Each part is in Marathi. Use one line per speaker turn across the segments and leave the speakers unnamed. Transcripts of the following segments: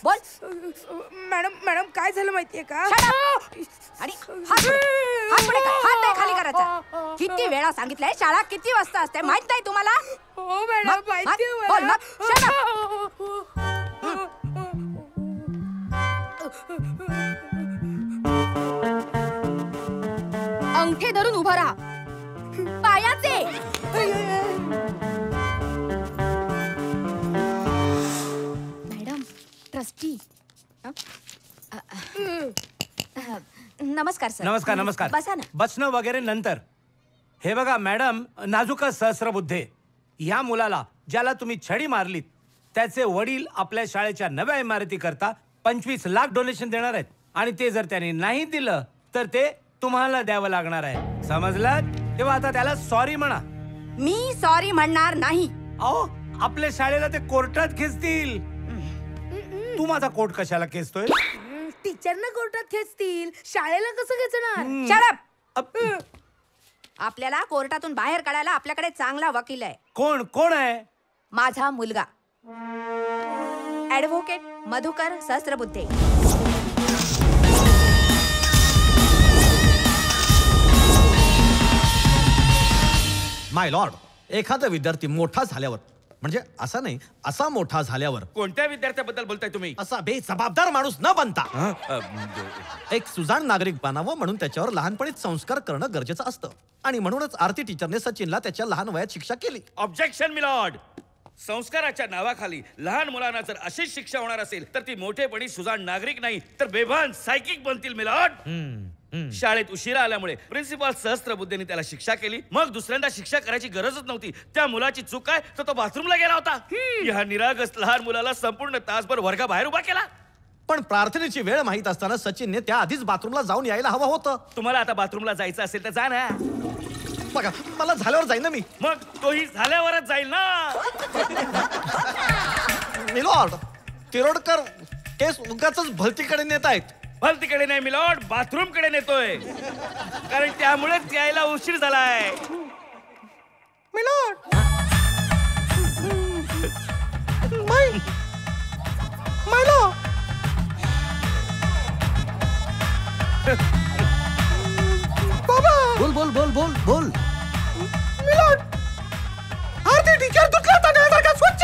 बोल.
मॅडम काय झालं माहितीये का?
आणि हात नाही खाली करायचा. किती वेळा सांगितलंय शाळा किती वाजता असते माहित नाही तुम्हाला?
हो मॅडम माहितीये मला.
अंगठे धरून उभा राहा. पायाचे. Madam trustee. नमस्कार सर.
नमस्कार नमस्कार.
बसा ना.
बसणं वगैरे नंतर. हे बघा मॅडम, नाजुका सहस्रबुद्धे या मुलाला ज्याला तुम्ही छडी मारलीत त्याचे वडील आपल्या शाळेच्या नव्या इमारती करता 25 लाख डोनेशन देणार आहेत आणि ते जर त्यांनी नाही दिलं तर ते तुम्हाला द्यावं लागणार आहे. समजलं? तेव्हा आता त्याला सॉरी म्हणा.
मी सॉरी म्हणणार नाही.
अहो आपल्या शाळेला ते कोर्टात खेचतील. तू माझा कोर्ट कशाला खेचतोय?
टीचरना कोर्टात खेचतील, शाळेला कसं खेचणार?
Shut up. आपल्याला कोर्टातून बाहेर काढायला आपल्याकडे चांगला वकील आहे.
कोण आहे?
माझा मुलगा ॲडव्होकेट मधुकर सहस्रबुद्धे.
माय लॉर्ड, एखादा विद्यार्थी मोठा झाल्यावर, म्हणजे असा नाही असा मोठा झाल्यावर.
कोणत्या विद्यार्थ्याबद्दल बोलताय तुम्ही?
असा बेजबाबदार माणूस न बनता एक सुजाण नागरिक बनावं म्हणून त्याच्यावर लहानपणीच संस्कार करणं गरजेचं असतं. आणि म्हणूनच आरती टीचरने सचिनला त्याच्या लहान वयात शिक्षा केली.
Objection milord. संस्काराच्या नावाखाली लहान मुलांना जर अशीच शिक्षा होणार असेल तर ती मोठेपणी सुजाण नागरिक नाही तर बेभान सायकिक बनतील मिलॉर्ड. शाळेत उशिरा आल्यामुळे प्रिन्सिपल सहस्त्रबुद्धेने त्याला शिक्षा केली. मग दुसऱ्यांदा शिक्षा करायची गरजच नव्हती. त्या मुलाची चूक आहे तर तो बाथरूमला गेला होता. या निरागस लहान मुलाला संपूर्ण तासभर वर्गाबाहेर उभा केला.
पण प्रार्थनेची वेळ माहित असताना सचिनने त्या आधीच बाथरूमला जाऊन यायला हवं होतं.
तुम्हाला आता बाथरूमला जायचं असेल तर जा ना.
बघा मला झाल्यावर जाईन ना मी.
मग तोही झाल्यावरच जाईल ना.
मिलॉर्ड, तिरोडकर केस उगाच भलतीकडे नेत आहेत.
भलतीकडे नाही मिलॉर्ड, बाथरूम कडे नेतोय. कारण त्यामुळेच यायला उशीर झालाय.
मिलॉर्ड
बोल बोल बोल बोल बोल.
मिलॉर्ड, आरती टीचर तुटला तांदळासारखा स्वच्छ.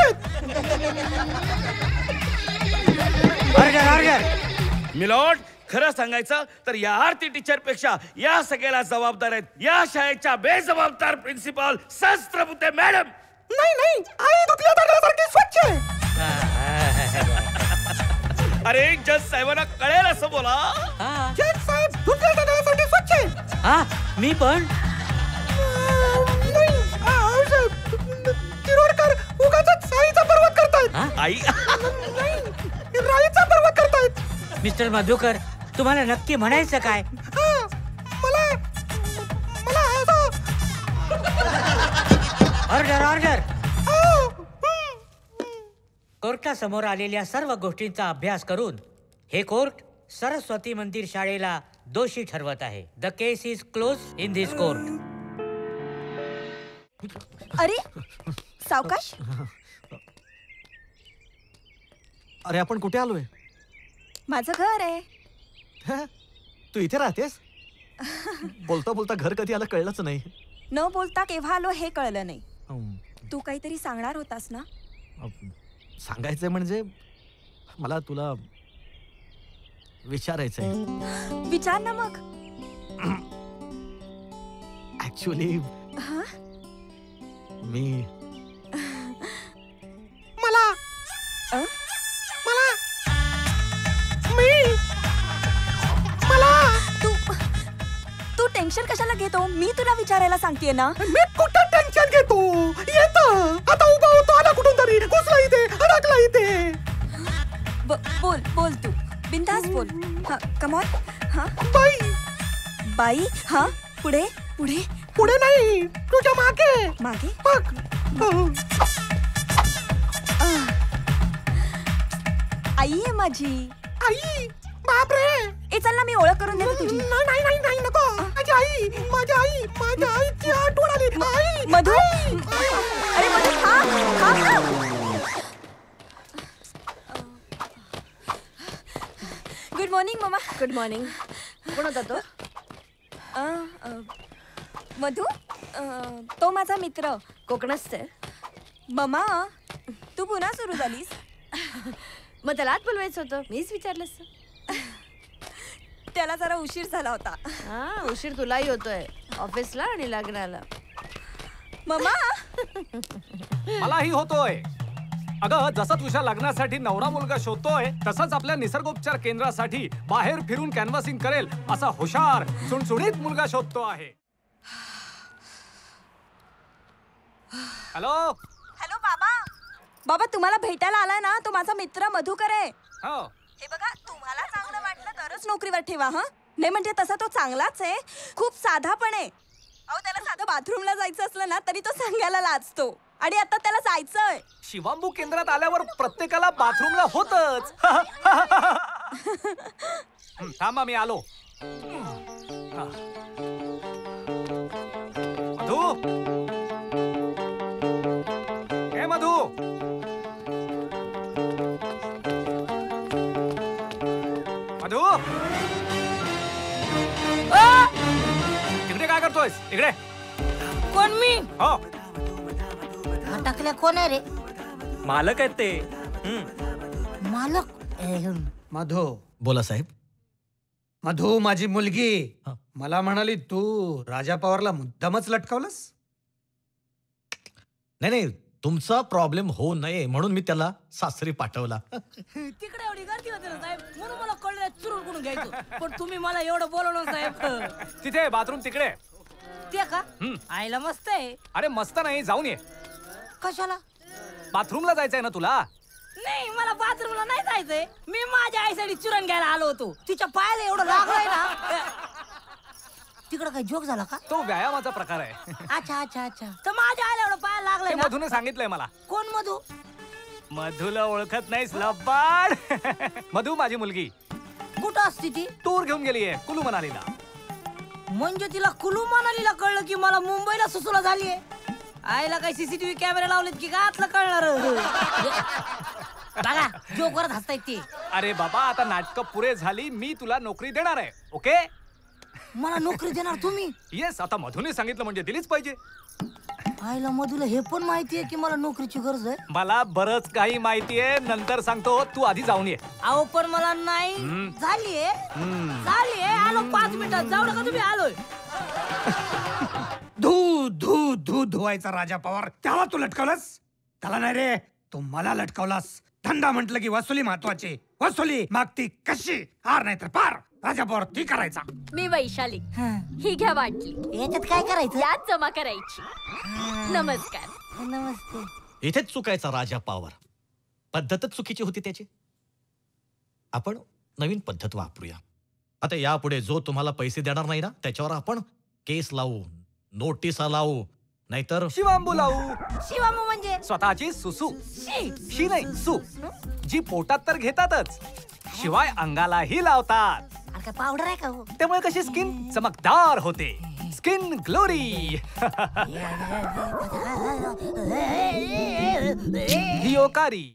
मिलॉर्ड, खरं सांगायचं तर या आरती टीचर पेक्षा या सगळ्याला जबाबदार आहेत या शाळेच्या बेजबाबदार प्रिन्सिपल सहस्त्रबुद्धे मॅडम.
नाही आई तुटल्या तांदळासारखी स्वच्छ.
अरे जज साहेबांना कळेल असं बोला.
जज साहेब तुटल्या तांदळासारखी स्वच्छ.
हा मी पण.
तिरोडकर उगाचच साईचा पर्वत करतायत.
आई
राईचा पर्वत करतायत.
मिस्टर मधुकर, तुम्हाला नक्की म्हणायचं काय? Order order. कोर्टासमोर आलेल्या सर्व गोष्टींचा अभ्यास करून हे कोर्ट सरस्वती मंदिर शाळेला दोषी ठरवत आहे. The case is close in this court.
अरे सावकाश.
अरे आपण कुठे आलोय?
माझं घर आहे.
तू इथे राहतेस? बोलता बोलता घर कधी आलं कळलंच नाही.
न बोलता केव्हा आलो हे कळलं नाही. तू काहीतरी सांगणार होतास ना?
सांगायचंय म्हणजे मला तुला विचारायचंय.
विचार ना मग.
ऍक्च्युली मी
तू टेन्शन कशाला घेतो? मी तुला विचारायला सांगतेय ना.
मी कुठं टेन्शन घेतो? येतं आता उभा होतो आला कुठून तरी घुसला इथे अडकला इथे.
बोल बोल तू बिंदास बोल. Come on. हा बाई. हा पुढे पुढे
पुढे नाही तुझ्या मागे
मागे. आई आहे माझी.
आई बापरे.
ए चल ना मी ओळख करून देते तुझी.
नाही नको. माझी आई माझ्या आईची आठवण आली. आई
मधु. अरे मधु खा.
मॉर्निंग. कोण होता तो?
मधू तो माझा मित्र.
कोकणच आहे.
ममा तू पुन्हा सुरू झालीस.
मग त्याला आत बोलवायचं होतं, मीच विचारलं असतं.
त्याला जरा उशीर झाला होता.
हा, उशीर तुलाही होतोय ऑफिसला आणि लग्नाला.
ममा
मलाही होतोय. अगं जसं तुझ्या लग्नासाठी नवरा मुलगा शोधतोय तसंच आपल्या निसर्गोपचार केंद्रासाठी बाहेर फिरून कॅनव्हासिंग करेल असा हुशार सुणसुणीत मुलगा शोधतो आहे. हॅलो
हॅलो बाबा. बाबा तुम्हाला भेटायला आलाय ना तो माझा मित्र मधुकर आहे.
हो
हे बघा तुम्हाला चांगलं वाटलं तरच नोकरीवर ठेवा. हा नाही म्हणजे तसा तो चांगलाच आहे. खूप साधा पण आहे. अहो त्याला साधं बाथरूमला जायचं असलं ना तरी तो सांगायला लाजतो. आणि आता त्याला जायचंय.
शिवांबू केंद्रात आल्यावर प्रत्येकाला बाथरूमला होतच. थांबा मी आलो. मधू हे मधू. मधू तिकडे काय करतोयस? इकडे.
कोण मी?
हो
टाकल्या कोण आहे रे?
मालक आहेत ते.
मालक.
मधू.
बोला साहेब.
मधू माझी मुलगी
हा.
मला म्हणाली तू राजा पवारला मुद्दामच लटकावलंस.
नाही तुमचा प्रॉब्लेम होऊ नये म्हणून मी त्याला सासरी पाठवला.
तिकडे एवढी गर्दी होती ना साहेब, म्हणून मला कळलं चुरून करून घ्यायचं. पण तुम्ही मला एवढं बोलवलं साहेब.
तिथे बाथरूम तिकडे.
ते का? आईला मस्त आहे.
अरे मस्त नाही, जाऊन ये.
कशाला?
बाथरूमला जायचंय ना तुला?
नाही मला बाथरूमला नाही जायचंय. मी माझ्या आईसाठी चुरण घ्यायला आलो होतो. तिच्या पायाला एवढं लागलंय ना. तिकडं काही जोक झाला का?
तो व्यायामाचा प्रकार आहे.
अच्छा अच्छा अच्छा. तर माझ्या आईला एवढं पायाला लागलंय
ते
ना.
मधूने सांगितलंय मला.
कोण मधू?
मधूला ओळखत नाहीस लबाड. मधू माझी मुलगी.
कुठं असते ती?
टूर घेऊन गेलीये कुलू मनालीला.
म्हणजे तिला कुलू मनालीला कळलं की मला मुंबईला सुसुला झालीये. आईला काही सीसीटीव्ही कॅमेरा लावलेत की गातलं कळणार. बघा जोक करत हसतायत ते.
अरे बाबा आता नाटकं पुरे झाली. मी तुला नोकरी देणार आहे. ओके.
मला नोकरी देणार तुम्ही?
येस. आता मधूने सांगितलं म्हणजे दिलीच पाहिजे.
आईला मधूला हे पण माहितीये की मला नोकरीची गरज आहे.
मला बरंच काही माहितीये, नंतर सांगतो. तू आधी जाऊन ये.
अहो पण मला नाही. झालीये आलो 5 मिनिटात. जाऊ नका तुम्ही. आलोय.
धू धुवायचा राजा पवार त्याला तू लटकावलास. त्याला नाही रे, तू मला लटकावलास. धंदा म्हटलं की वसुली महत्वाची. वसुली मागती कशी हार नाही तर पार. राजा पवार ती करायचा.
मी वैशाली. ही घ्या वाटली.
याच्यात काय करायचं?
यात जमा करायची. नमस्कार.
नमस्ते.
इथेच चुकायचा राजा पावर. पद्धतच चुकीची होती त्याची. आपण नवीन पद्धत वापरूया. आता यापुढे जो तुम्हाला पैसे देणार नाही ना त्याच्यावर आपण केस लावू, नोटिसा लावू, नाहीतर
शिवांबू लावू.
शिवामू म्हणजे?
स्वतःची सुसू. शी नाही सू. जी पोटात तर घेतातच शिवाय अंगालाही लावतात.
अरे काय पावडर आहे का हो?
त्यामुळे कशी स्किन चमकदार होते. Skin glory. हिओकारी.